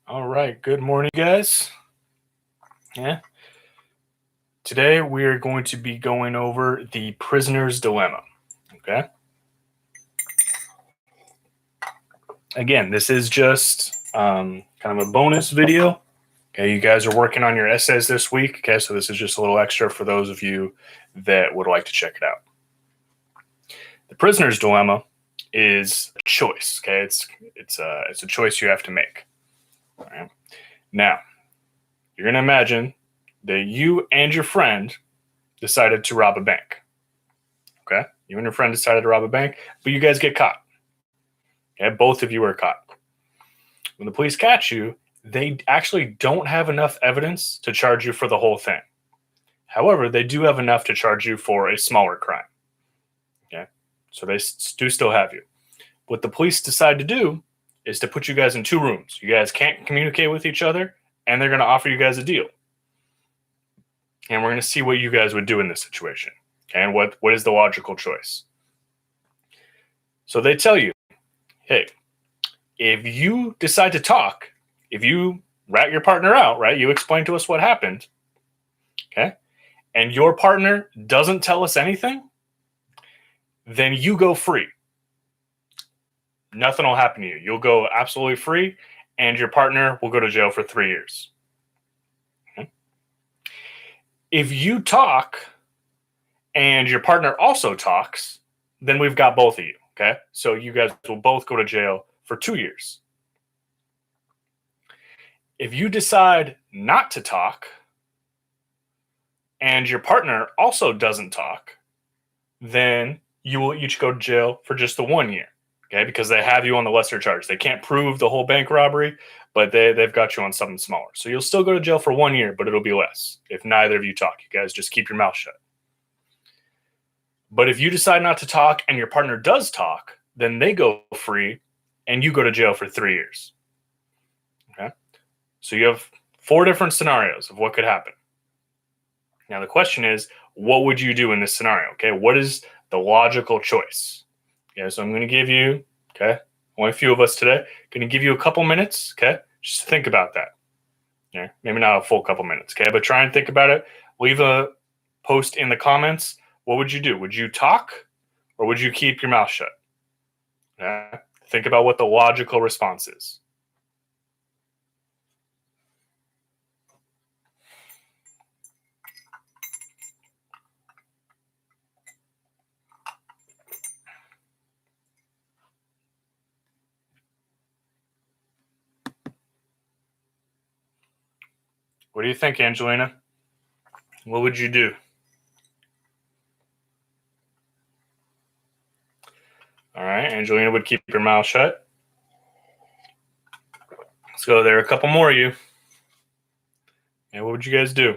All right, good morning, guys. Yeah. Today we are going to be going over the prisoner's dilemma. Okay. Again, this is just kind of a bonus video. Okay, you guys are working on your essays this week. Okay, so this is just a little extra for those of you that would like to check it out. The prisoner's dilemma is a choice. Okay, it's a choice you have to make. All right. Now, you're gonna imagine that you and your friend decided to rob a bank. Okay. You and your friend decided to rob a bank, but you guys get caught. Okay. Both of you are caught. When the police catch you, they actually don't have enough evidence to charge you for the whole thing. However, they do have enough to charge you for a smaller crime. Okay. So they do still have you. What the police decide to do is to put you guys in two rooms. You guys can't communicate with each other, and they're going to offer you guys a deal. And we're going to see what you guys would do in this situation. Okay, and what is the logical choice? So they tell you, hey, if you decide to talk, if you rat your partner out, right, you explain to us what happened, okay, and your partner doesn't tell us anything, then you go free. Nothing will happen to you. You'll go absolutely free, and your partner will go to jail for 3 years. Okay? If you talk and your partner also talks, then we've got both of you. Okay. So you guys will both go to jail for 2 years. If you decide not to talk and your partner also doesn't talk, then you will each go to jail for just the 1 year. Okay. Because they have you on the lesser charge. They can't prove the whole bank robbery, but they've got you on something smaller. So you'll still go to jail for 1 year, but it'll be less if neither of you talk. You guys just keep your mouth shut. But if you decide not to talk and your partner does talk, then they go free and you go to jail for 3 years. Okay. So you have 4 different scenarios of what could happen. Now, the question is, what would you do in this scenario? Okay. What is the logical choice? Okay. So I'm going to give you, okay, only a few of us today, going to give you a couple minutes. Okay. Just to think about that. Okay. Maybe not a full couple minutes. Okay. But try and think about it. Leave a post in the comments. What would you do? Would you talk or would you keep your mouth shut? Okay. Think about what the logical response is. What do you think, Angelina? What would you do? All right, Angelina would keep her mouth shut. Let's go there. A couple more of you. And what would you guys do?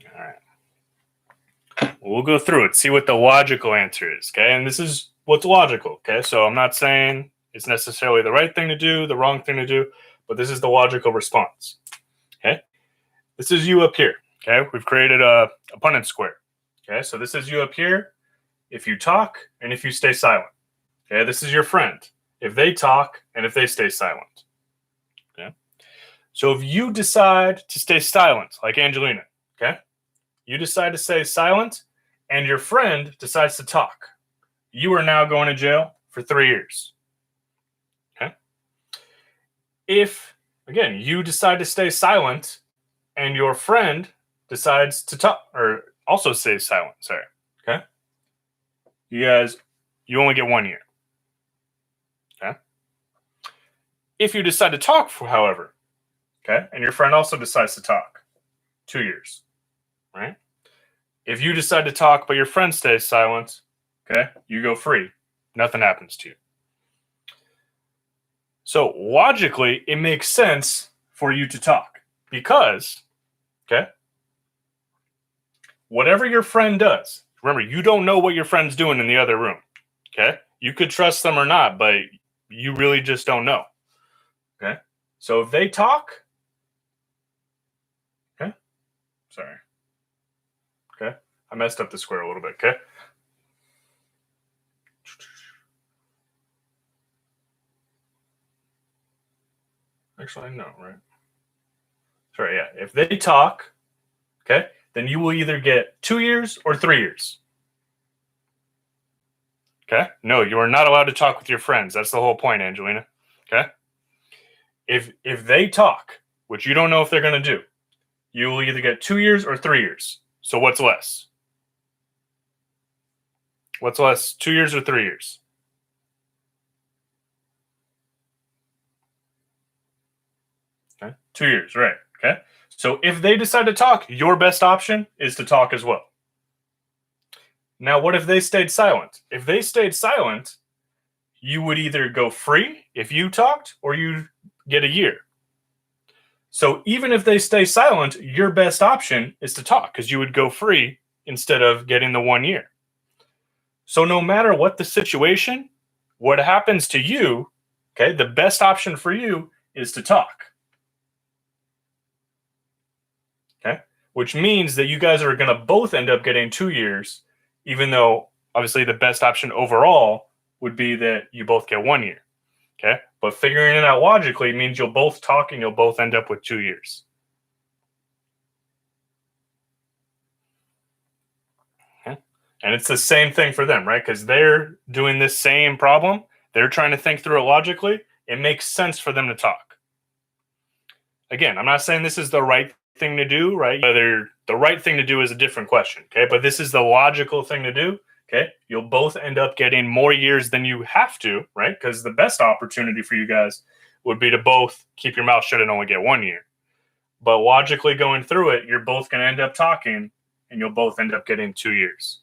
All right. We'll go through it, see what the logical answer is, okay? And this is what's logical, okay? So I'm not saying it's necessarily the right thing to do, the wrong thing to do, but this is the logical response, okay? This is you up here, okay? We've created a Punnett square, okay? So this is you up here if you talk and if you stay silent, okay? This is your friend if they talk and if they stay silent, okay? So if you decide to stay silent, like Angelina, okay? You decide to stay silent and your friend decides to talk. You are now going to jail for 3 years. Okay. If, again, you decide to stay silent and your friend decides to talk or also stay silent, sorry. Okay. You only get 1 year. Okay. If you decide to talk, however, okay, and your friend also decides to talk, 2 years. Right? If you decide to talk but your friend stays silent, okay, you go free. Nothing happens to you. So logically, it makes sense for you to talk because, okay, whatever your friend does, remember, you don't know what your friend's doing in the other room. Okay. You could trust them or not, but you really just don't know. Okay. So if they talk, okay, sorry. Okay. I messed up the square a little bit, okay? Actually, no, right? Sorry, yeah. If they talk, okay, then you will either get 2 years or 3 years. Okay? No, you are not allowed to talk with your friends. That's the whole point, Angelina. Okay? If they talk, which you don't know if they're going to do, you will either get 2 years or 3 years. So what's less? What's less, 2 years or 3 years? Okay? 2 years, right. Okay? So if they decide to talk, your best option is to talk as well. Now, what if they stayed silent? If they stayed silent, you would either go free if you talked or you get a year. So even if they stay silent, your best option is to talk because you would go free instead of getting the 1 year. So no matter what the situation, what happens to you, okay, the best option for you is to talk. Okay, which means that you guys are going to both end up getting 2 years, even though obviously the best option overall would be that you both get 1 year. Okay, but figuring it out logically means you'll both talk and you'll both end up with 2 years. Okay? And it's the same thing for them, right? Because they're doing this same problem. They're trying to think through it logically. It makes sense for them to talk. Again, I'm not saying this is the right thing to do, right? Whether the right thing to do is a different question, okay? But this is the logical thing to do, okay? You'll both end up getting more years than you have to, right? Because the best opportunity for you guys would be to both keep your mouth shut and only get 1 year. But logically going through it, you're both going to end up talking and you'll both end up getting 2 years.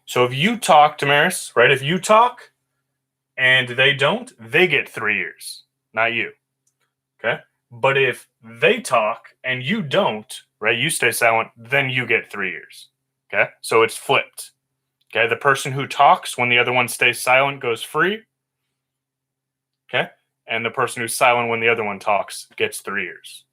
So if you talk, Damaris, right? If you talk and they don't, they get 3 years, not you. Okay. But if they talk and you don't, right, you stay silent, then you get 3 years. Okay. So it's flipped. Okay. The person who talks when the other one stays silent goes free. Okay. And the person who's silent when the other one talks gets 3 years.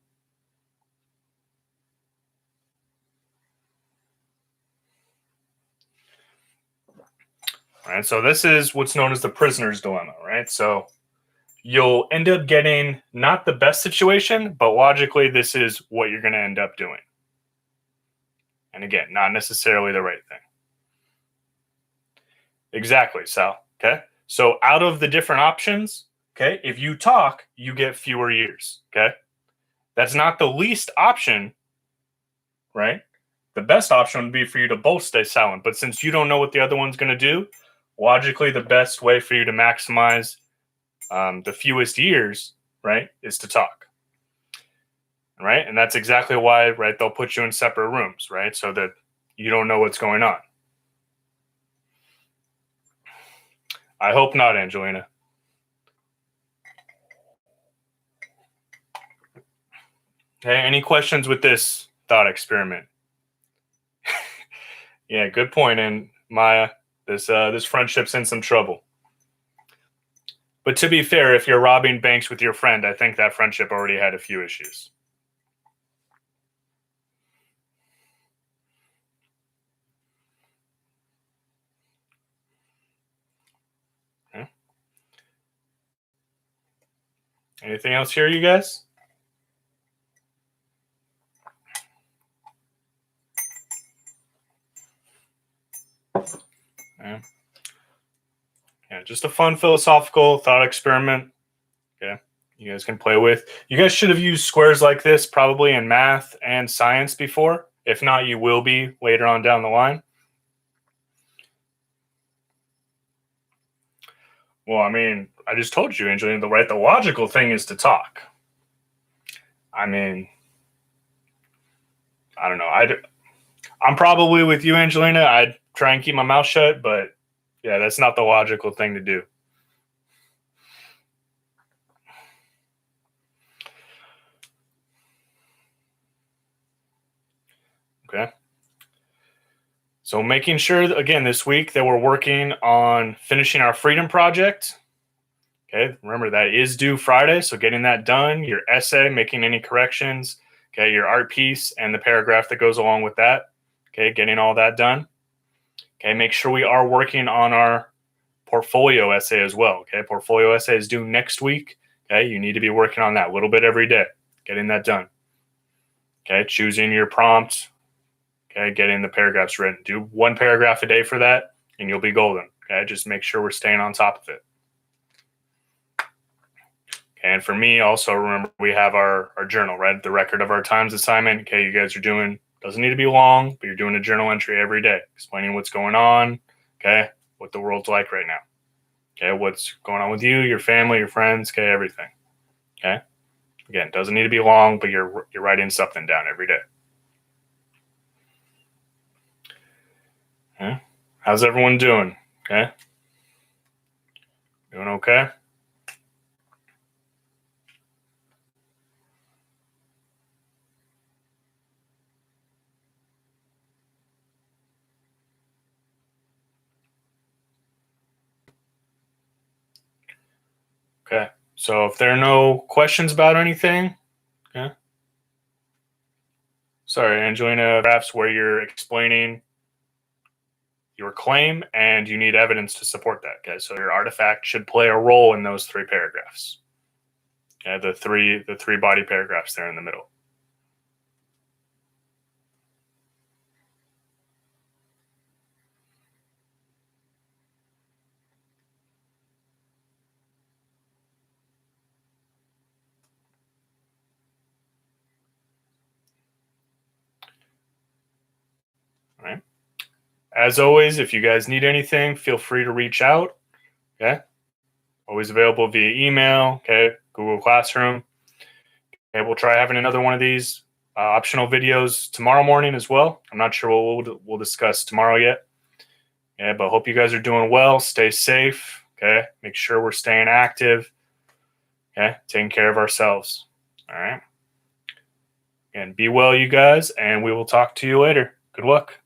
All right. So this is what's known as the prisoner's dilemma, right? So you'll end up getting not the best situation, but logically, this is what you're going to end up doing. And again, not necessarily the right thing. Exactly, Sal. Okay. So out of the different options, okay, if you talk, you get fewer years. Okay. That's not the least option, right? The best option would be for you to both stay silent. But since you don't know what the other one's going to do, logically, the best way for you to maximize the fewest years, right, is to talk. Right. And that's exactly why, right, they'll put you in separate rooms, right, so that you don't know what's going on. I hope not, Angelina. Hey, any questions with this thought experiment? Yeah, good point. And Maya, this friendship's in some trouble. But to be fair, if you're robbing banks with your friend, I think that friendship already had a few issues. Okay. Anything else here, you guys? Yeah. Yeah, just a fun philosophical thought experiment. Okay, you guys can play with. You guys should have used squares like this probably in math and science before. If not, you will be later on down the line. Well, I mean, I just told you, Angelina, the logical thing is to talk. I mean, I don't know. I'm probably with you, Angelina. I'd try and keep my mouth shut, but yeah, that's not the logical thing to do. Okay. So making sure, again, this week that we're working on finishing our freedom project. Okay, remember that is due Friday, so getting that done, your essay, making any corrections, okay, your art piece and the paragraph that goes along with that, okay, getting all that done. Okay, make sure we are working on our portfolio essay as well. Okay, portfolio essay is due next week. Okay, you need to be working on that a little bit every day, getting that done. Okay, choosing your prompt, okay, getting the paragraphs written. Do one paragraph a day for that, and you'll be golden. Okay, just make sure we're staying on top of it. Okay, and for me, also remember we have our journal, right? The record of our times assignment. Okay, you guys are doing, doesn't need to be long, but you're doing a journal entry every day, explaining what's going on, okay, what the world's like right now. Okay, what's going on with you, your family, your friends, okay, everything. Okay. Again, doesn't need to be long, but you're writing something down every day. Okay. How's everyone doing? Okay. Doing okay? Okay. So if there are no questions about anything, okay. Sorry, Angelina, graphs where you're explaining your claim and you need evidence to support that. Okay. So your artifact should play a role in those 3 paragraphs. Okay, the three body paragraphs there in the middle. All right. As always, if you guys need anything, feel free to reach out. Okay. Always available via email. Okay. Google Classroom. Okay. We'll try having another one of these optional videos tomorrow morning as well. I'm not sure what we'll discuss tomorrow yet. Yeah, but hope you guys are doing well. Stay safe. Okay. Make sure we're staying active. Okay. Taking care of ourselves. All right. And be well, you guys. And we will talk to you later. Good luck.